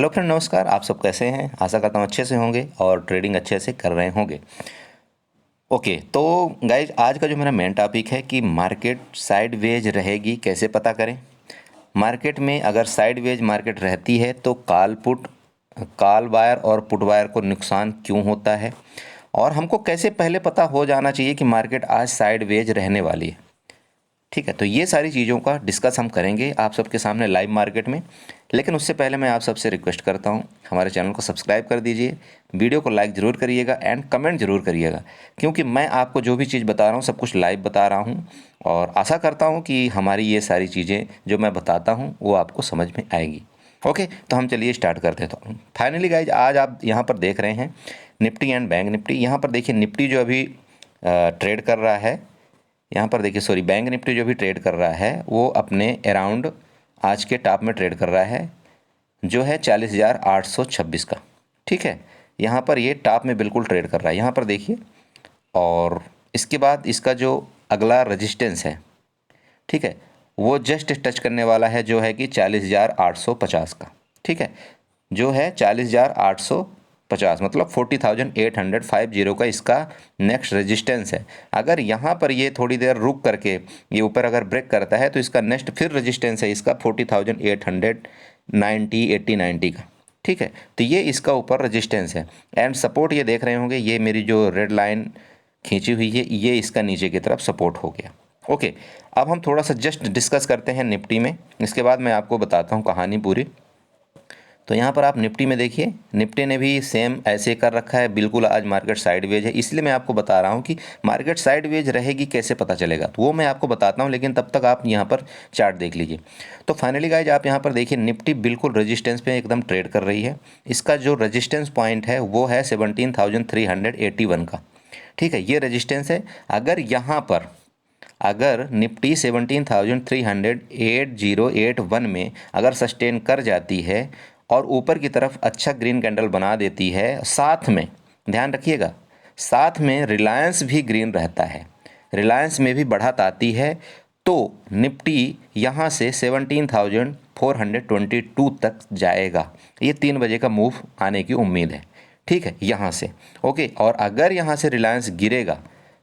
Hello friend, नमस्कार। आप सब कैसे हैं? आशा करता हूँ अच्छे से होंगे और ट्रेडिंग अच्छे से कर रहे होंगे। ओके, तो गाइज आज का जो मेरा मेन टॉपिक है कि मार्केट साइडवेज रहेगी, कैसे पता करें। मार्केट में अगर साइडवेज मार्केट रहती है तो कॉल बायर और पुट बायर को नुकसान क्यों होता है, और हमको कैसे पहले पता हो जाना चाहिए कि मार्केट आज साइडवेज रहने वाली है। ठीक है, तो ये सारी चीज़ों का डिस्कस हम करेंगे आप सबके सामने लाइव मार्केट में। लेकिन उससे पहले मैं आप सबसे रिक्वेस्ट करता हूँ, हमारे चैनल को सब्सक्राइब कर दीजिए, वीडियो को लाइक ज़रूर करिएगा एंड कमेंट ज़रूर करिएगा, क्योंकि मैं आपको जो भी चीज़ बता रहा हूँ सब कुछ लाइव बता रहा हूँ और आशा करता हूँ कि हमारी ये सारी चीज़ें जो मैं बताता हूँ वो आपको समझ में आएगी। ओके, तो हम चलिए स्टार्ट करते हैं। तो फाइनली गाइज आज आप यहाँ पर देख रहे हैं निफ्टी एंड बैंक निफ्टी। यहाँ पर देखिए निफ्टी जो अभी ट्रेड कर रहा है, यहाँ पर देखिए सॉरी बैंक निफ्टी जो भी ट्रेड कर रहा है वो अपने अराउंड आज के टॉप में ट्रेड कर रहा है जो है 40,826 का। ठीक है, यहाँ पर ये टॉप में बिल्कुल ट्रेड कर रहा है, यहाँ पर देखिए। और इसके बाद इसका जो अगला रेजिस्टेंस है, ठीक है, वो जस्ट टच करने वाला है जो है कि 40,850 का। ठीक है, जो है 40,850 मतलब 40,850 का इसका नेक्स्ट रेजिस्टेंस है। अगर यहाँ पर ये थोड़ी देर रुक करके ये ऊपर अगर ब्रेक करता है तो इसका नेक्स्ट फिर रेजिस्टेंस है इसका 40,890 80 90 का। ठीक है, तो ये इसका ऊपर रेजिस्टेंस है एंड सपोर्ट ये देख रहे होंगे, ये मेरी जो रेड लाइन खींची हुई है ये इसका नीचे की तरफ सपोर्ट हो गया। ओके, अब हम थोड़ा सा जस्ट डिस्कस करते हैं निफ्टी में, इसके बाद मैं आपको बताता हूँ कहानी पूरी। तो यहाँ पर आप निफ्टी में देखिए, निफ्टी ने भी सेम ऐसे कर रखा है, बिल्कुल आज मार्केट साइडवेज है। इसलिए मैं आपको बता रहा हूँ कि मार्केट साइडवेज रहेगी कैसे पता चलेगा, तो वो मैं आपको बताता हूँ, लेकिन तब तक आप यहाँ पर चार्ट देख लीजिए। तो फाइनली गाइज आप यहाँ पर देखिए निफ्टी बिल्कुल रजिस्टेंस पे एकदम ट्रेड कर रही है। इसका जो रजिस्टेंस पॉइंट है वो है 17,381 का। ठीक है, ये रजिस्टेंस है। अगर निफ्टी 17,380.81 में अगर सस्टेन कर जाती है और ऊपर की तरफ अच्छा ग्रीन कैंडल बना देती है, साथ में ध्यान रखिएगा, साथ में रिलायंस भी ग्रीन रहता है, रिलायंस में भी बढ़त आती है, तो निफ्टी यहाँ से 17,422 तक जाएगा। ये 3 बजे का मूव आने की उम्मीद है। ठीक है, यहाँ से ओके। और अगर यहाँ से रिलायंस गिरेगा,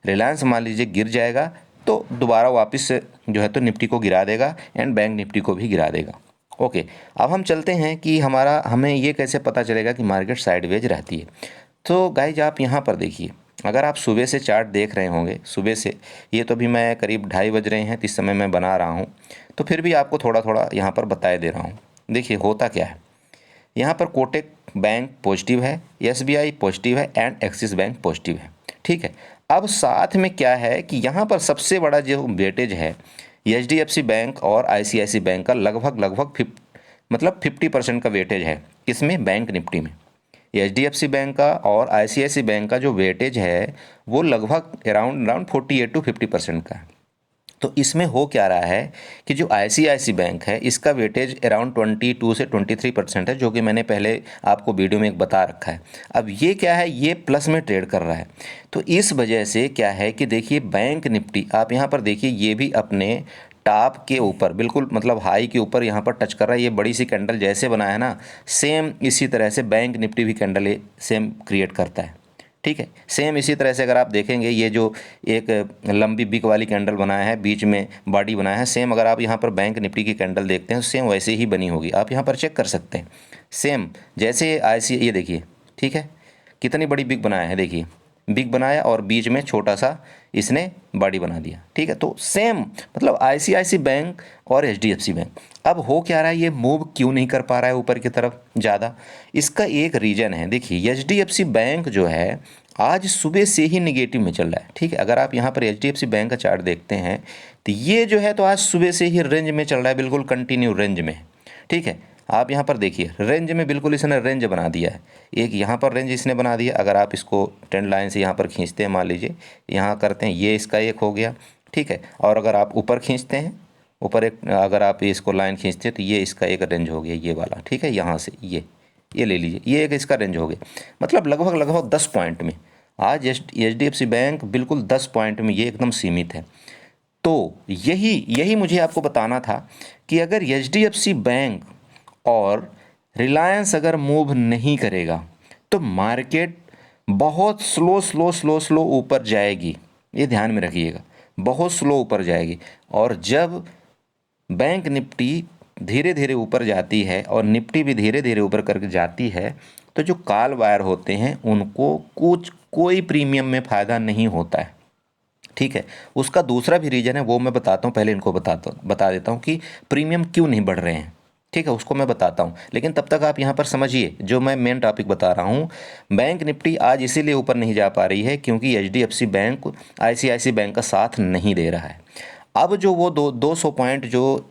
रिलायंस मान लीजिए गिर जाएगा, तो दोबारा वापस से जो है तो निफ्टी को गिरा देगा एंड बैंक निफ्टी को भी गिरा देगा। ओके, अब हम चलते हैं कि हमें ये कैसे पता चलेगा कि मार्केट साइडवेज रहती है। तो गाइज आप यहाँ पर देखिए, अगर आप सुबह से चार्ट देख रहे होंगे, सुबह से, ये तो अभी मैं करीब 2:30 बज रहे हैं, इस समय मैं बना रहा हूँ, तो फिर भी आपको थोड़ा थोड़ा यहाँ पर बताए दे रहा हूँ। देखिए होता क्या है, यहाँ पर कोटक बैंक पॉजिटिव है, एसबीआई पॉजिटिव है एंड एक्सिस बैंक पॉजिटिव है। ठीक है, अब साथ में क्या है कि यहाँ पर सबसे बड़ा जो वेटेज है एचडीएफसी बैंक और आईसीआईसी बैंक का लगभग 50% का वेटेज है। किसमें? बैंक निफ्टी में। एचडीएफसी बैंक का और आईसीआईसी बैंक का जो वेटेज है वो लगभग अराउंड 48 to 50% का है। तो इसमें हो क्या रहा है कि जो आईसीआईसी बैंक है इसका वेटेज अराउंड 22 से 23% है, जो कि मैंने पहले आपको वीडियो में एक बता रखा है। अब ये क्या है, ये प्लस में ट्रेड कर रहा है, तो इस वजह से क्या है कि देखिए बैंक निफ्टी आप यहाँ पर देखिए, ये भी अपने टॉप के ऊपर बिल्कुल मतलब हाई के ऊपर यहाँ पर टच कर रहा है। ये बड़ी सी कैंडल जैसे बनाया है ना, सेम इसी तरह से बैंक निफ्टी भी कैंडल सेम क्रिएट करता है। ठीक है, सेम इसी तरह से अगर आप देखेंगे, ये जो एक लंबी बिग वाली कैंडल बनाया है, बीच में बॉडी बनाया है, सेम अगर आप यहाँ पर बैंक निफ्टी की कैंडल देखते हैं सेम वैसे ही बनी होगी। आप यहाँ पर चेक कर सकते हैं, सेम जैसे आईसी, ये देखिए, ठीक है, कितनी बड़ी बिग बनाया है, देखिए बिग बनाया और बीच में छोटा सा इसने बॉडी बना दिया। ठीक है, तो सेम मतलब आईसीआईसी बैंक और एचडीएफसी बैंक। अब हो क्या रहा है, ये मूव क्यों नहीं कर पा रहा है ऊपर की तरफ ज़्यादा? इसका एक रीज़न है, देखिए एचडीएफसी बैंक जो है आज सुबह से ही निगेटिव में चल रहा है। ठीक है, अगर आप यहाँ पर एचडीएफसी बैंक का चार्ट देखते हैं तो ये जो है तो आज सुबह से ही रेंज में चल रहा है, बिल्कुल कंटिन्यू रेंज में। ठीक है, आप यहाँ पर देखिए रेंज में, बिल्कुल इसने रेंज बना दिया है। एक यहाँ पर रेंज इसने बना दिया, अगर आप इसको ट्रेंड लाइन से यहाँ पर खींचते हैं, मान लीजिए यहाँ करते हैं, ये इसका एक हो गया। ठीक है, और अगर आप ऊपर खींचते हैं, ऊपर एक अगर आप इसको लाइन खींचते हैं तो ये इसका एक रेंज हो गया, ये वाला। ठीक है, यहाँ से ये ले लीजिए, ये एक इसका रेंज हो गया, मतलब लगभग 10 पॉइंट में आज एचडीएफसी बैंक बिल्कुल 10 पॉइंट में ये एकदम सीमित है। तो यही मुझे आपको बताना था कि अगर एचडीएफसी बैंक और रिलायंस अगर मूव नहीं करेगा तो मार्केट बहुत स्लो ऊपर जाएगी, ये ध्यान में रखिएगा, बहुत स्लो ऊपर जाएगी। और जब बैंक निफ्टी धीरे धीरे ऊपर जाती है और निफ्टी भी धीरे धीरे ऊपर करके जाती है, तो जो कॉल बायर होते हैं उनको कोई प्रीमियम में फ़ायदा नहीं होता है। ठीक है, उसका दूसरा भी रीज़न है, वो मैं बताता हूँ, पहले इनको बता देता हूँ कि प्रीमियम क्यों नहीं बढ़ रहे हैं। ठीक है, उसको मैं बताता हूँ, लेकिन तब तक आप यहाँ पर समझिए जो मैं मेन टॉपिक बता रहा हूँ। बैंक निफ्टी आज इसीलिए ऊपर नहीं जा पा रही है क्योंकि एचडीएफसी बैंक आईसीआईसी बैंक का साथ नहीं दे रहा है। अब जो वो 200 पॉइंट जो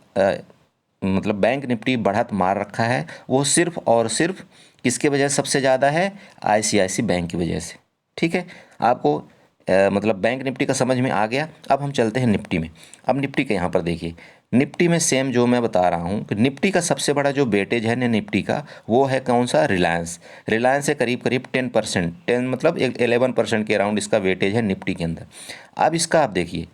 मतलब बैंक निफ्टी बढ़त मार रखा है, वो सिर्फ और सिर्फ किसके वजह से सबसे ज़्यादा है, आईसीआईसी बैंक की वजह से। ठीक है, आपको मतलब बैंक निफ्टी का समझ में आ गया। अब हम चलते हैं निफ्टी में। अब निफ्टी के यहाँ पर देखिए, निफ्टी में सेम जो मैं बता रहा हूँ कि निफ्टी का सबसे बड़ा जो वेटेज है निफ्टी का, वो है कौन सा, रिलायंस। रिलायंस से करीब करीब 10%, 10 मतलब 11% के अराउंड इसका वेटेज है निफ्टी के अंदर। अब इसका आप देखिए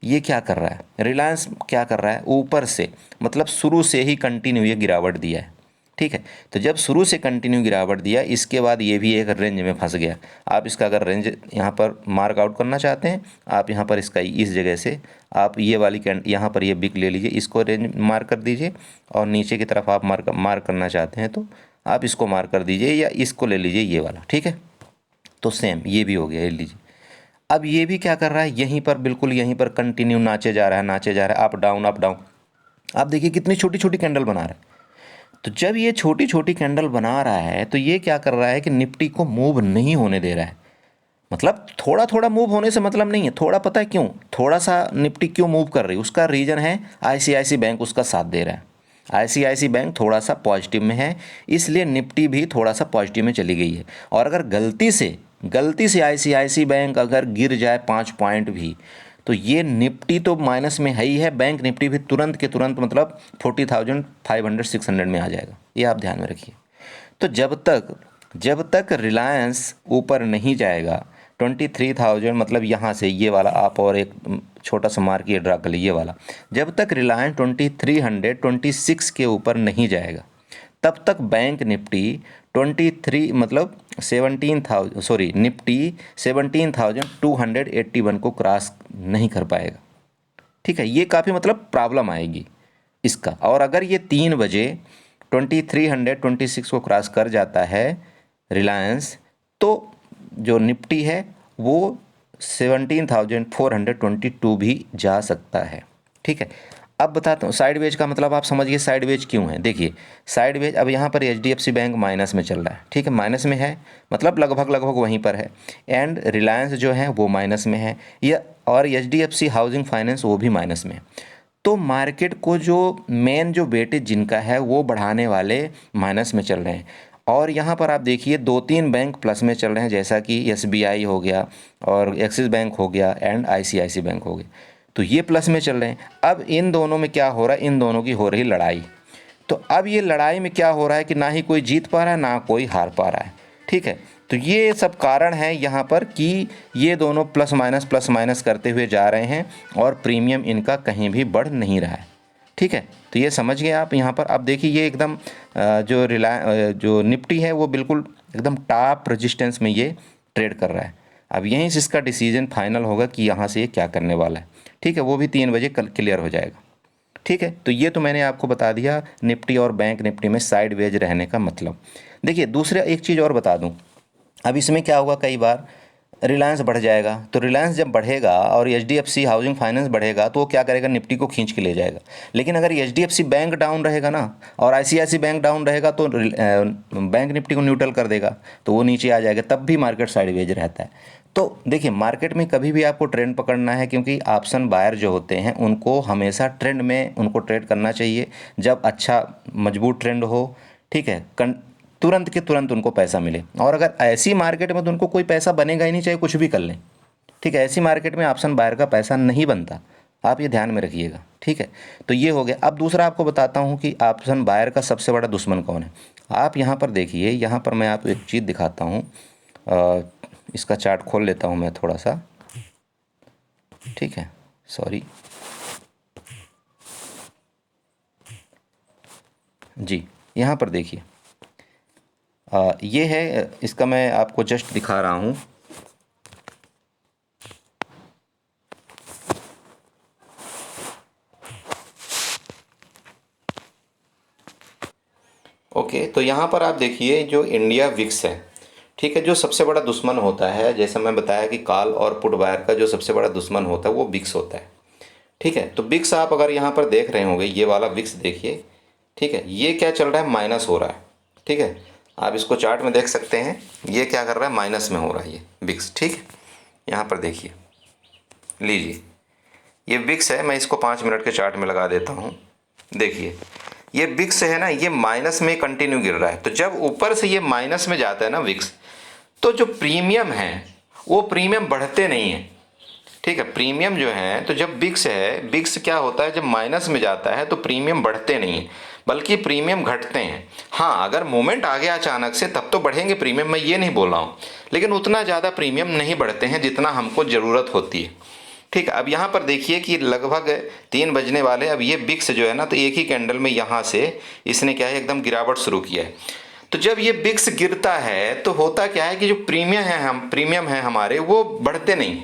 ये क्या कर रहा है, रिलायंस क्या कर रहा है, ऊपर से मतलब शुरू से ही कंटिन्यू ये गिरावट दिया है। ठीक है, तो जब शुरू से कंटिन्यू गिरावट दिया, इसके बाद ये भी एक रेंज में फंस गया। आप इसका अगर रेंज यहाँ पर मार्क आउट करना चाहते हैं, आप यहाँ पर इसका इस जगह से आप ये वाली कैंड यहाँ पर ये बिक ले लीजिए, इसको रेंज मार्क कर दीजिए। और नीचे की तरफ आप मार्क करना चाहते हैं तो आप इसको मार्क कर दीजिए, या इसको ले लीजिए ये वाला। ठीक है, तो सेम ये भी हो गया, ये लीजिए। अब ये भी क्या कर रहा है, यहीं पर बिल्कुल यहीं पर कंटिन्यू नाचे जा रहा है, नाचे जा रहा है, अप डाउन अप डाउन। आप देखिए कितनी छोटी छोटी कैंडल बना रहा है। तो जब ये छोटी छोटी कैंडल बना रहा है तो ये क्या कर रहा है कि निफ्टी को मूव नहीं होने दे रहा है। मतलब थोड़ा थोड़ा मूव होने से मतलब नहीं है, थोड़ा पता है क्यों, थोड़ा सा निफ्टी क्यों मूव कर रही है, उसका रीज़न है आईसीआईसी बैंक उसका साथ दे रहा है। आईसीआईसी बैंक थोड़ा सा पॉजिटिव में है, इसलिए निफ्टी भी थोड़ा सा पॉजिटिव में चली गई है। और अगर गलती से आईसीआईसी बैंक अगर गिर जाए 5 पॉइंट भी, तो ये निफ्टी तो माइनस में है ही है, बैंक निफ्टी भी तुरंत के तुरंत मतलब 40,500 600 में आ जाएगा, ये आप ध्यान में रखिए। तो जब तक रिलायंस ऊपर नहीं जाएगा 23,000, मतलब यहाँ से ये वाला आप और एक छोटा सा मार्क ये ड्रा कर लीजिए, ये वाला, जब तक रिलायंस 2326 के ऊपर नहीं जाएगा, तब तक बैंक निफ्टी 23 मतलब 17,000 सॉरी निफ्टी 17,281 को क्रॉस नहीं कर पाएगा। ठीक है, ये काफ़ी मतलब प्रॉब्लम आएगी इसका। और अगर ये 3 बजे 2326 को क्रॉस कर जाता है रिलायंस, तो जो निफ्टी है वो 17,422 भी जा सकता है। ठीक है, अब बताता हूँ साइडवेज का मतलब आप समझिए साइडवेज क्यों है। देखिए साइडवेज, अब यहाँ पर एचडीएफसी बैंक माइनस में चल रहा है। ठीक है, माइनस में है मतलब लगभग वहीं पर है, एंड रिलायंस जो है वो माइनस में है, या और एचडीएफसी हाउसिंग फाइनेंस वो भी माइनस में है। तो मार्केट को जो मेन जो वेटेज जिनका है वो बढ़ाने वाले माइनस में चल रहे हैं। और यहाँ पर आप देखिए 2-3 बैंक प्लस में चल रहे हैं, जैसा कि एसबीआई हो गया और एक्सिस बैंक हो गया एंड आईसीआईसी बैंक हो गया, तो ये प्लस में चल रहे हैं। अब इन दोनों में क्या हो रहा है, इन दोनों की हो रही लड़ाई। तो अब ये लड़ाई में क्या हो रहा है कि ना ही कोई जीत पा रहा है ना कोई हार पा रहा है। ठीक है, तो ये सब कारण है यहाँ पर कि ये दोनों प्लस माइनस करते हुए जा रहे हैं और प्रीमियम इनका कहीं भी बढ़ नहीं रहा है। ठीक है, तो ये समझ गए आप। यहाँ पर अब देखिए ये एकदम जो निफ्टी है वो बिल्कुल एकदम टॉप रेजिस्टेंस में ये ट्रेड कर रहा है। अब यहीं से इसका डिसीजन फाइनल होगा कि यहाँ से ये क्या करने वाला है। ठीक है, वो भी 3 बजे कल क्लियर हो जाएगा। ठीक है, तो ये तो मैंने आपको बता दिया निफ्टी और बैंक निफ्टी में साइडवेज रहने का मतलब। देखिए दूसरा एक चीज़ और बता दूं, अब इसमें क्या होगा, कई बार रिलायंस बढ़ जाएगा, तो रिलायंस जब बढ़ेगा और एचडीएफसी हाउसिंग फाइनेंस बढ़ेगा तो वो क्या करेगा, निफ्टी को खींच के ले जाएगा। लेकिन अगर एचडीएफसी बैंक डाउन रहेगा ना और आईसीआईसी बैंक डाउन रहेगा तो बैंक निफ्टी को न्यूट्रल कर देगा, तो वो नीचे आ जाएगा, तब भी मार्केट साइडवेज रहता है। तो देखिए मार्केट में कभी भी आपको ट्रेंड पकड़ना है, क्योंकि ऑप्शन बायर जो होते हैं उनको हमेशा ट्रेंड में उनको ट्रेड करना चाहिए, जब अच्छा मजबूत ट्रेंड हो। ठीक है, तुरंत के तुरंत उनको पैसा मिले। और अगर ऐसी मार्केट में तो उनको कोई पैसा बनेगा ही नहीं, चाहे कुछ भी कर लें। ठीक है, ऐसी मार्केट में ऑप्शन बायर का पैसा नहीं बनता, आप ये ध्यान में रखिएगा। ठीक है, तो ये हो गया। अब दूसरा आपको बताता हूँ कि ऑप्शन बायर का सबसे बड़ा दुश्मन कौन है। आप यहाँ पर देखिए, यहाँ पर मैं आपको एक चीज़ दिखाता हूँ, इसका चार्ट खोल लेता हूँ मैं थोड़ा सा। ठीक है, सॉरी जी, यहाँ पर देखिए ये है, इसका मैं आपको जस्ट दिखा रहा हूँ। ओके, तो यहाँ पर आप देखिए जो इंडिया विक्स है, ठीक है, जो सबसे बड़ा दुश्मन होता है, जैसा मैं बताया कि कॉल और पुट बायर का जो सबसे बड़ा दुश्मन होता है वो विक्स होता है। ठीक है, तो विक्स आप अगर यहाँ पर देख रहे होंगे, ये वाला विक्स देखिए, ठीक है, ये क्या चल रहा है, माइनस हो रहा है। ठीक है, आप इसको चार्ट में देख सकते हैं, ये क्या कर रहा है, माइनस में हो रहा है ये विक्स। ठीक है, यहाँ पर देखिए, लीजिए ये विक्स है, मैं इसको 5 मिनट के चार्ट में लगा देता हूँ। देखिए ये विक्स है ना, ये माइनस में कंटिन्यू गिर रहा है। तो जब ऊपर से ये माइनस में जाता है ना विक्स, तो जो प्रीमियम है वो प्रीमियम बढ़ते नहीं है। ठीक है, प्रीमियम जो है, तो जब विक्स है, विक्स क्या होता है, जब माइनस में जाता है तो प्रीमियम बढ़ते नहीं है, बल्कि प्रीमियम घटते हैं। हाँ, अगर मोमेंट आ गया अचानक से तब तो बढ़ेंगे प्रीमियम, मैं ये नहीं बोल रहा हूँ, लेकिन उतना ज़्यादा प्रीमियम नहीं बढ़ते हैं जितना हमको ज़रूरत होती है। ठीक है, अब यहाँ पर देखिए कि लगभग 3 बजने वाले, अब ये विक्स जो है ना, तो एक ही कैंडल में यहाँ से इसने क्या है, एकदम गिरावट शुरू किया है। तो जब ये विक्स गिरता है तो होता क्या है कि जो प्रीमियम है हमारे, वो बढ़ते नहीं।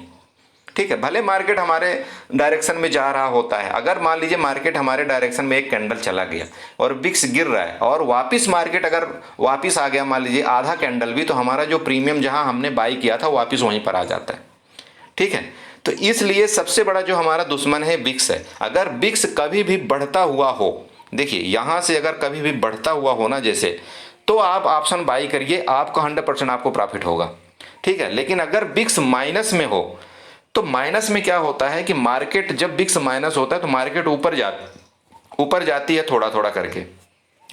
ठीक है, भले मार्केट हमारे डायरेक्शन में जा रहा होता है, अगर मान लीजिए मार्केट हमारे डायरेक्शन में एक कैंडल चला गया और विक्स गिर रहा है और वापस मार्केट अगर वापस आ गया, मान लीजिए आधा कैंडल भी, तो हमारा जो प्रीमियम जहां हमने बाई किया था वापस वहीं पर आ जाता है। ठीक है, तो इसलिए सबसे बड़ा जो हमारा दुश्मन है विक्स है। अगर विक्स कभी भी बढ़ता हुआ हो, देखिए यहां से अगर कभी भी बढ़ता हुआ हो ना जैसे, तो आप ऑप्शन बाई करिए, आपको 100% आपको प्रॉफिट होगा। ठीक है, लेकिन अगर विक्स माइनस में हो, तो माइनस में क्या होता है कि मार्केट, जब विक्स माइनस होता है तो मार्केट ऊपर जाती है थोड़ा थोड़ा करके,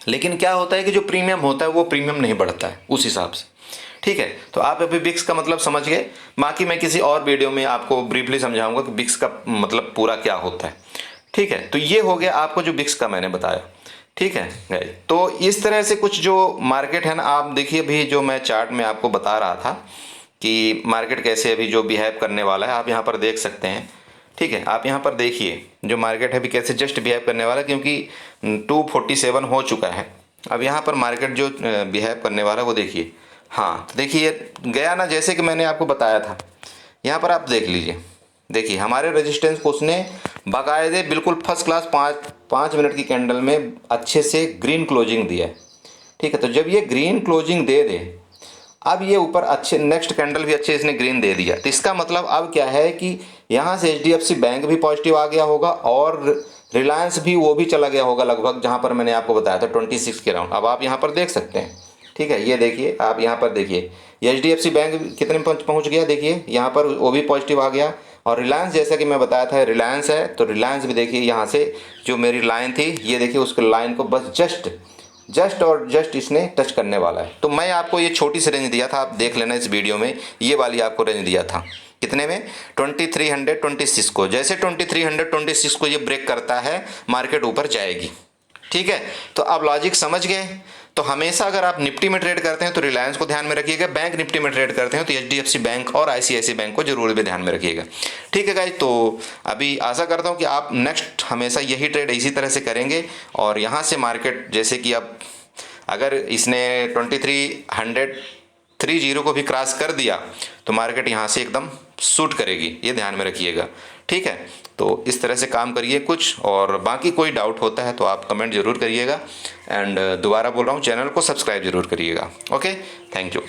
लेकिन क्या होता है कि जो प्रीमियम होता है वो प्रीमियम नहीं बढ़ता है उस हिसाब से। ठीक है, तो आप अभी विक्स का मतलब समझ गए, बाकी मैं किसी और वीडियो में आपको ब्रीफली समझाऊंगा कि विक्स का मतलब पूरा क्या होता है। ठीक है, तो ये हो गया आपको जो विक्स का मैंने बताया। ठीक है गाइस, तो इस तरह से कुछ जो मार्केट है ना, आप देखिए अभी जो मैं चार्ट में आपको बता रहा था कि मार्केट कैसे अभी जो बिहेव करने वाला है, आप यहाँ पर देख सकते हैं। ठीक है, आप यहाँ पर देखिए जो मार्केट है अभी कैसे जस्ट बिहेव करने वाला है, क्योंकि 247 हो चुका है। अब यहाँ पर मार्केट जो बिहेव करने वाला है वो देखिए। हाँ, तो देखिए गया ना, जैसे कि मैंने आपको बताया था, यहाँ पर आप देख लीजिए। देखिए हमारे रेजिस्टेंस को उसने बाकायदे बिल्कुल फर्स्ट क्लास 5 मिनट की कैंडल में अच्छे से ग्रीन क्लोजिंग दिया है। ठीक है, तो जब ये ग्रीन क्लोजिंग दे दे, अब ये ऊपर अच्छे नेक्स्ट कैंडल भी अच्छे इसने ग्रीन दे दिया, तो इसका मतलब अब क्या है कि यहाँ से HDFC बैंक भी पॉजिटिव आ गया होगा और रिलायंस भी वो भी चला गया होगा लगभग, जहाँ पर मैंने आपको बताया था 26 के राउंड। अब आप यहाँ पर देख सकते हैं। ठीक है, ये देखिए आप यहाँ पर देखिए HDFC बैंक कितने में पहुँच गया, देखिए यहाँ पर वो भी पॉजिटिव आ गया। और रिलायंस, जैसा कि मैं बताया था रिलायंस है, तो रिलायंस भी देखिए यहाँ से जो मेरी लाइन थी, ये देखिए उसके लाइन को बस जस्ट इसने टच करने वाला है। तो मैं आपको ये छोटी सी रेंज दिया था, आप देख लेना इस वीडियो में, ये वाली आपको रेंज दिया था कितने में, 2326 को। जैसे 2326 को ये ब्रेक करता है मार्केट ऊपर जाएगी। ठीक है, तो आप लॉजिक समझ गए। तो हमेशा अगर आप निफ्टी में ट्रेड करते हैं तो रिलायंस को ध्यान में रखिएगा, बैंक निफ्टी में ट्रेड करते हैं तो HDFC बैंक और ICICI बैंक को जरूर भी ध्यान में रखिएगा। ठीक है गाइस, तो अभी आशा करता हूं कि आप नेक्स्ट हमेशा यही ट्रेड इसी तरह से करेंगे। और यहाँ से मार्केट जैसे कि अब अगर इसने 2330 को भी क्रॉस कर दिया तो मार्केट यहाँ से एकदम शूट करेगी, ये ध्यान में रखिएगा। ठीक है, तो इस तरह से काम करिए कुछ, और बाकी कोई डाउट होता है तो आप कमेंट जरूर करिएगा। एंड दोबारा बोल रहा हूँ, चैनल को सब्सक्राइब जरूर करिएगा। Okay, thank you.